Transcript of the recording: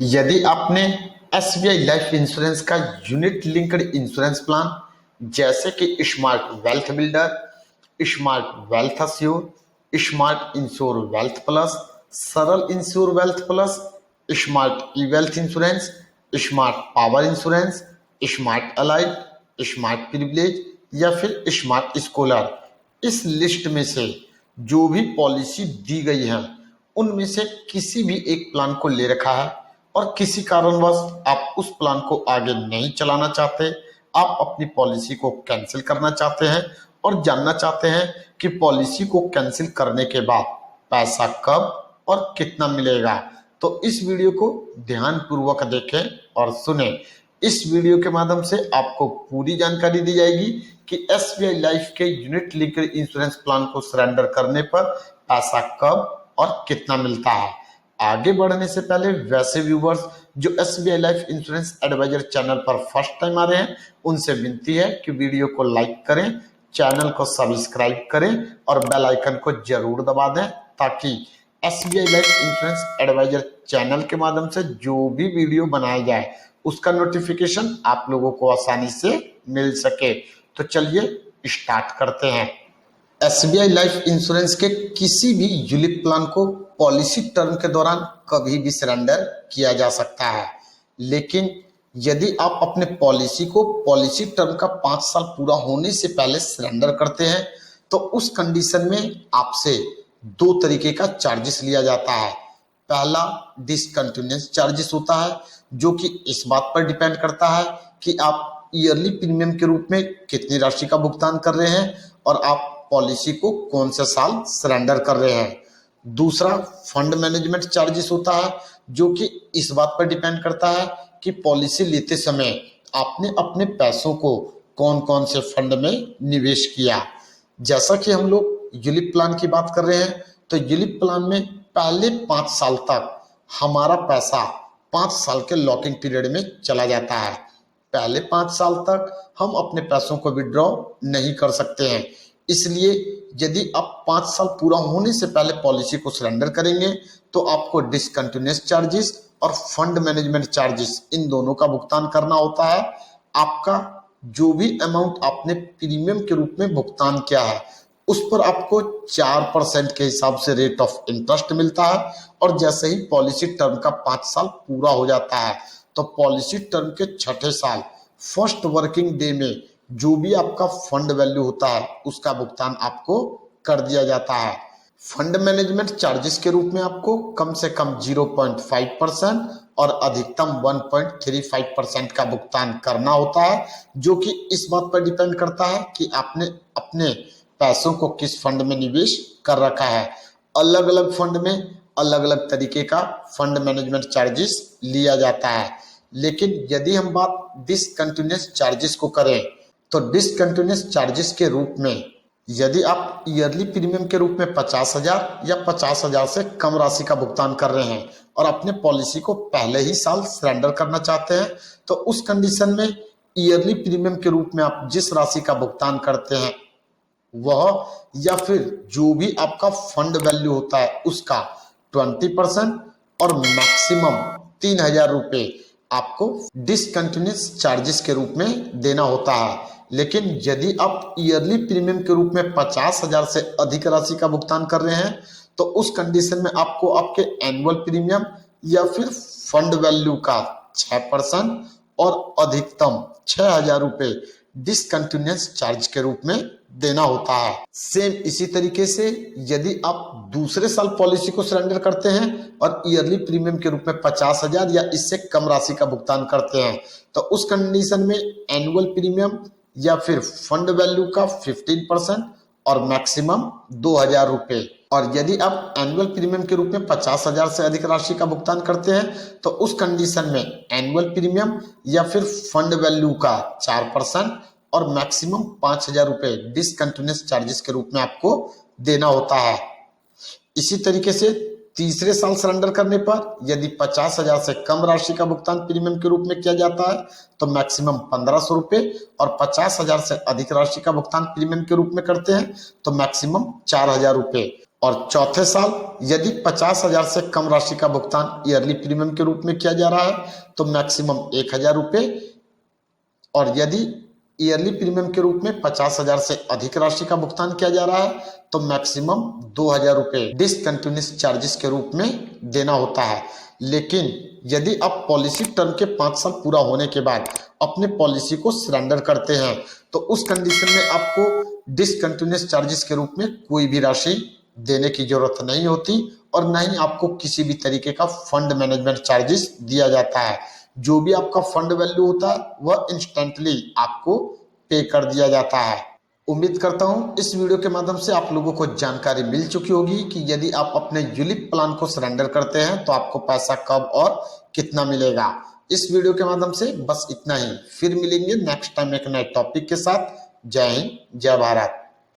यदि आपने SBI life insurance का यूनिट लिंक्ड इंश्योरेंस प्लान जैसे कि smart wealth builder, smart wealth assure, smart insure wealth plus, Saral insure wealth plus, smart e wealth insurance, smart power insurance, smart elite, smart privilege या फिर smart scholar, इस list में से जो भी policy दी गई है उनमें से किसी भी एक प्लान को ले रखा है और किसी कारणवश आप उस प्लान को आगे नहीं चलाना चाहते, आप अपनी पॉलिसी को कैंसिल करना चाहते हैं और जानना चाहते हैं कि पॉलिसी को कैंसिल करने के बाद पैसा कब और कितना मिलेगा, तो इस वीडियो को ध्यान पूर्वक देखें और सुने। इस वीडियो के माध्यम से आपको पूरी जानकारी दी जाएगी कि एसबीआई लाइफ के यूनिट लिंक्ड इंश्योरेंस प्लान को सरेंडर करने पर पैसा कब और कितना मिलता है। आगे बढ़ने से पहले वैसे व्यूवर्स जो SBI life insurance advisor channel पर फर्स्ट टाइम आ रहे हैं उनसे विनती है कि वीडियो को लाइक करें, चैनल को सब्सक्राइब करें और बेल आइकन को जरूर दबा दें ताकि SBI life insurance advisor channel के माध्यम से जो भी वीडियो बनाया जाए उसका नोटिफिकेशन आप लोगों को आसानी से मिल सके। तो चलिए स्टार्ट करते हैं। एसबीआई लाइफ इंश्योरेंस के किसी भी यूलिप प्लान को पॉलिसी टर्म के दौरान कभी भी सरेंडर किया जा सकता है, लेकिन यदि आप अपने पॉलिसी को पॉलिसी टर्म का 5 साल पूरा होने से पहले सरेंडर करते हैं तो उस कंडीशन में आपसे 2 तरीके का चार्जेस लिया जाता है। पहला डिसकंटिन्यूअस चार्जेस होता है जो कि इस बात पर डिपेंड करता है कि आप ईयरली प्रीमियम के रूप में कितनी राशि का भुगतान कर रहे हैं और आप पॉलिसी को कौन से साल सरेंडर कर रहे हैं। दूसरा फंड मैनेजमेंट चार्जेस होता है जो कि इस बात पर डिपेंड करता है कि पॉलिसी लेते समय आपने अपने पैसों को कौन कौन से फंड में निवेश किया। जैसा कि हम लोग यूलिप प्लान की बात कर रहे हैं तो यूलिप प्लान में पहले 5 साल तक हमारा पैसा 5 साल के लॉकिंग पीरियड में चला जाता है। पहले 5 साल तक हम अपने पैसों को विड्रॉ नहीं कर सकते हैं, इसलिए यदि आप 5 साल पूरा होने से पहले पॉलिसी को सरेंडर करेंगे तो आपको डिसकंटिन्यूअस चार्जेस और फंड मैनेजमेंट चार्जेस इन दोनों का भुगतान करना होता है। आपका जो भी अमाउंट आपने प्रीमियम के रूप में भुगतान किया है उस पर आपको 4% के हिसाब से रेट ऑफ इंटरेस्ट मिलता है और जैसे ही पॉलिसी टर्म का 5 साल पूरा हो जाता है तो पॉलिसी टर्म के 6ठे साल फर्स्ट वर्किंग डे में जो भी आपका फंड वैल्यू होता है उसका भुगतान आपको कर दिया जाता है। फंड मैनेजमेंट चार्जेस के रूप में आपको कम से कम 0.5% और अधिकतम 1.35% का भुगतान करना होता है जो कि इस बात पर डिपेंड करता है कि आपने अपने पैसों को किस फंड में निवेश कर रखा है। अलग अलग फंड में अलग अलग तरीके का फंड मैनेजमेंट चार्जेस लिया जाता है, लेकिन यदि हम बात डिसकंटिन्यूअस चार्जेस को करें तो डिसकंटिन्यूअस चार्जेस के रूप में यदि आप ईयरली प्रीमियम के रूप में 50,000 या 50,000 से कम राशि का भुगतान कर रहे हैं और अपने पॉलिसी को पहले ही साल सरेंडर करना चाहते हैं तो उस कंडीशन में ईयरली प्रीमियम के रूप में आप जिस राशि का भुगतान करते हैं वह या फिर जो भी आपका फंड वैल्यू होता है उसका 20% और मैक्सिमम 3,000 रुपये आपको डिसकंटिन्यूअस चार्जेस के रूप में देना होता है। लेकिन यदि आप ईयरली प्रीमियम के रूप में 50,000 से अधिक राशि का भुगतान कर रहे हैं तो उस कंडीशन में आपको आपके एनुअल प्रीमियम या फिर फंड वैल्यू का 6% और अधिकतम 6,000 रुपये डिसकंटिन्यूअस चार्ज के रूप में देना होता है। सेम इसी तरीके से यदि आप दूसरे साल पॉलिसी को सरेंडर करते हैं और ईयरली प्रीमियम के रूप में 50,000 या इससे कम राशि का भुगतान करते हैं तो उस कंडीशन में एनुअल प्रीमियम या फिर फंड वैल्यू का 15% और मैक्सिमम 2,000 रुपये। और यदि आप एनुअल प्रीमियम के रूप में 50,000 से अधिक राशि का भुगतान करते हैं तो उस कंडीशन में एनुअल प्रीमियम या फिर फंड वैल्यू का 4% और मैक्सिमम 5,000 रुपये डिसकंटिन्यूअस चार्जेस के रूप में आपको देना होता है। इसी तरीके से तीसरे साल सरेंडर करने पर यदि 50,000 से कम राशि का भुगतान प्रीमियम के रूप में किया जाता है तो मैक्सिमम 1,500 रुपये और 50,000 से अधिक राशि का भुगतान प्रीमियम के रूप में करते हैं तो मैक्सिमम 4,000 रुपये। और चौथे साल यदि 50,000 से कम राशि का भुगतान ईयरली प्रीमियम के रूप में किया जा रहा है तो मैक्सिमम 1,000 रुपये, और यदि ईयरली प्रीमियम के रूप में 50,000 से अधिक राशि का भुगतान किया जा रहा है तो मैक्सिमम 2,000 रुपये डिसकंटिन्यूस चार्जेस के रूप में देना होता है। लेकिन यदि आप पॉलिसी टर्म के 5 साल पूरा होने के बाद अपने पॉलिसी को सरेंडर करते हैं तो उस कंडीशन में आपको डिसकंटिन्यूस चार्जेस के रूप में कोई भी राशि देने की जरूरत नहीं होती, और न ही आपको किसी भी तरीके का फंड मैनेजमेंट चार्जेस दिया जाता है। जो भी आपका फंड वैल्यू होता है वह इंस्टेंटली आपको पे कर दिया जाता है। उम्मीद करता हूं इस वीडियो के माध्यम से आप लोगों को जानकारी मिल चुकी होगी कि यदि आप अपने यूलिप प्लान को सरेंडर करते हैं तो आपको पैसा कब और कितना मिलेगा। इस वीडियो के माध्यम से बस इतना ही, फिर मिलेंगे नेक्स्ट टाइम एक नए टॉपिक के साथ। जय हिंद, जय भारत।